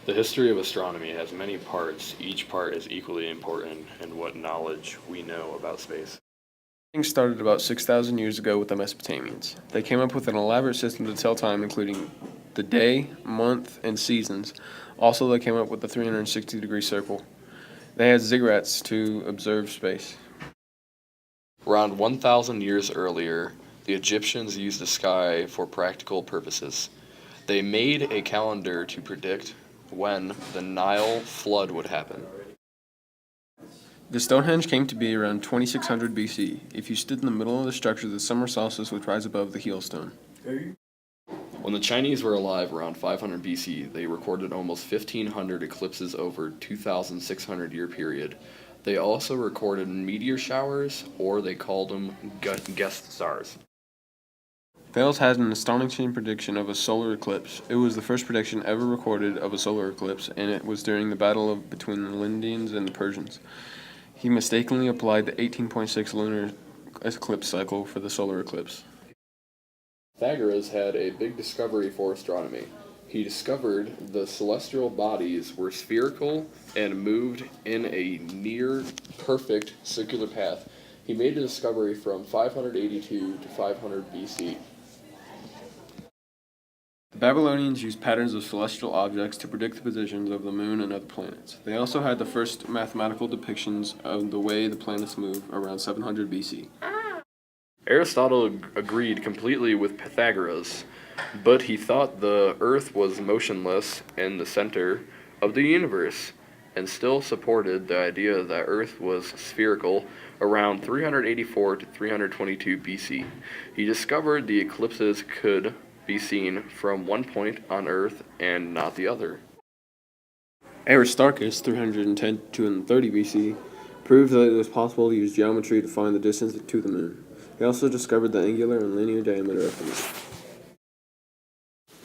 The history of astronomy has many parts. Each part is equally important in what knowledge we know about space. Things started about 6,000 years ago with the Mesopotamians. They came up with an elaborate system to tell time, including the day, month, and seasons. Also, they came up with the 360-degree circle. They had ziggurats to observe space. Around 1,000 years earlier, the Egyptians used the sky for practical purposes. They made a calendar to predict when the Nile flood would happen. The Stonehenge came to be around 2600 BC. If you stood in the middle of the structure, the summer solstice would rise above the heel-stone. When the Chinese were alive around 500 BC, they recorded almost 1,500 eclipses over 2,600 year period. They also recorded meteor showers, or they called them guest stars. Thales had an astonishing prediction of a solar eclipse. It was the first prediction ever recorded of a solar eclipse, and it was during the battle between the Lydians and the Persians. He mistakenly applied the 18.6 lunar eclipse cycle for the solar eclipse. Pythagoras had a big discovery for astronomy. He discovered the celestial bodies were spherical and moved in a near perfect circular path. He made the discovery from 582 to 500 BC. The Babylonians used patterns of celestial objects to predict the positions of the moon and other planets. They also had the first mathematical depictions of the way the planets move around 700 BC. Aristotle agreed completely with Pythagoras, but he thought the Earth was motionless in the center of the universe, and still supported the idea that Earth was spherical around 384 to 322 BC. He discovered the eclipses could be seen from one point on Earth and not the other. Aristarchus, 310 to 230 BC, proved that it was possible to use geometry to find the distance to the moon. He also discovered the angular and linear diameter of the moon.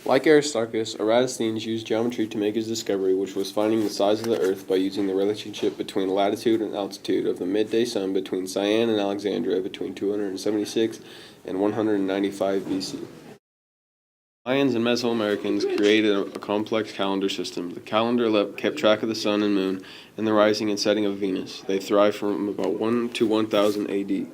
Like Aristarchus, Eratosthenes used geometry to make his discovery, which was finding the size of the Earth by using the relationship between latitude and altitude of the midday sun between Cyan and Alexandria between 276 and 195 BC. Mayans and Mesoamericans created a complex calendar system. The calendar kept track of the sun and moon and the rising and setting of Venus. They thrived from about 1 to 1000 AD.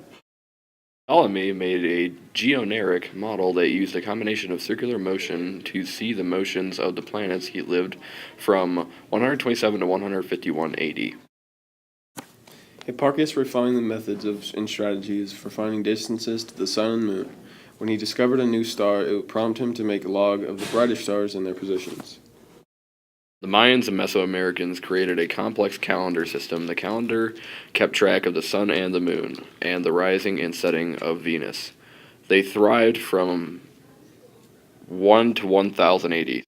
Ptolemy made a geoneric model that used a combination of circular motion to see the motions of the planets. He lived from 127 to 151 AD. Hipparchus refined the methods and strategies for finding distances to the sun and moon. When he discovered a new star, it would prompt him to make a log of the brightest stars and their positions. The Mayans and Mesoamericans created a complex calendar system. The calendar kept track of the sun and the moon, and the rising and setting of Venus. They thrived from 1 to 1000 AD.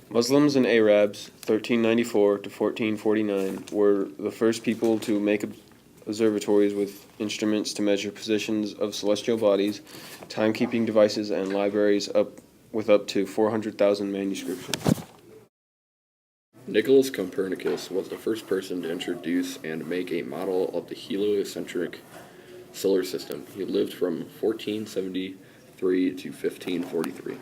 Muslims and Arabs, 1394 to 1449, were the first people to make observatories with instruments to measure positions of celestial bodies, timekeeping devices, and libraries with up to 400,000 manuscripts. Nicholas Copernicus was the first person to introduce and make a model of the heliocentric solar system. He lived from 1473 to 1543.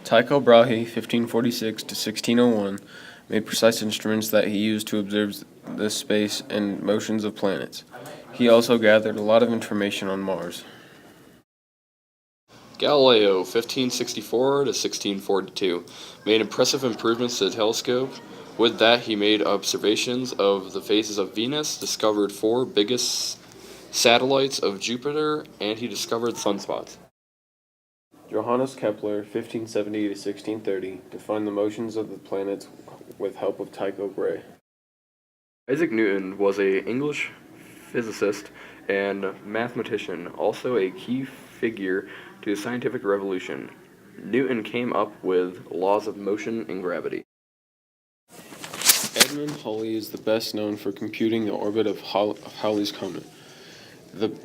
Tycho Brahe, 1546 to 1601, made precise instruments that he used to observe the space and motions of planets. He also gathered a lot of information on Mars. Galileo, 1564 to 1642, made impressive improvements to the telescope. With that, he made observations of the phases of Venus, discovered 4 biggest satellites of Jupiter, and he discovered sunspots. Johannes Kepler, 1570 to 1630, defined the motions of the planets with help of Tycho Brahe. Isaac Newton was an English physicist and mathematician, also a key figure to the scientific revolution. Newton came up with laws of motion and gravity. Edmund Halley is the best known for computing the orbit of Halley's Comet.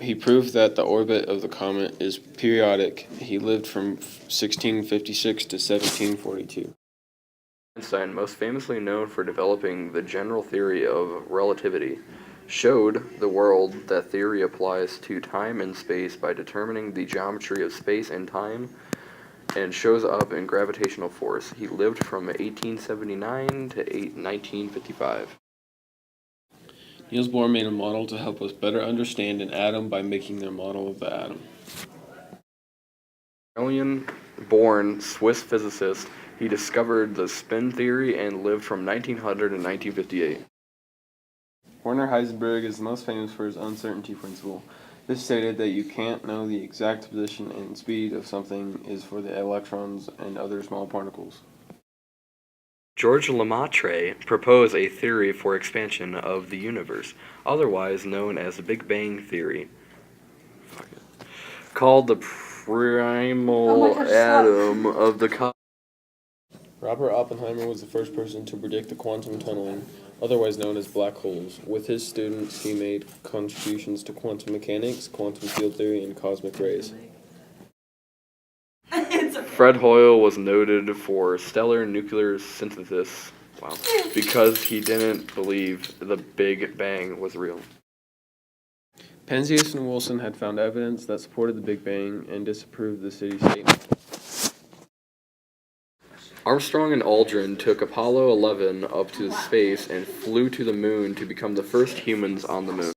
He proved that the orbit of the comet is periodic. He lived from 1656 to 1742. Einstein, most famously known for developing the general theory of relativity, showed the world that theory applies to time and space by determining the geometry of space and time and shows up in gravitational force. He lived from 1879 to 1955. Niels Bohr made a model to help us better understand an atom by making their model of the atom. Australian-born Swiss physicist, he discovered the spin theory and lived from 1900 to 1958. Werner Heisenberg is most famous for his uncertainty principle. This stated that you can't know the exact position and speed of something is for the electrons and other small particles. George Lemaitre proposed a theory for expansion of the universe, otherwise known as the Big Bang Theory, called the primal atom of the cosmos. Robert Oppenheimer was the first person to predict the quantum tunneling, otherwise known as black holes. With his students, he made contributions to quantum mechanics, quantum field theory, and cosmic rays. Fred Hoyle was noted for stellar nuclear synthesis, because he didn't believe the Big Bang was real. Penzias and Wilson had found evidence that supported the Big Bang and disapproved the city's statement. Armstrong and Aldrin took Apollo 11 up to space and flew to the moon to become the first humans on the moon.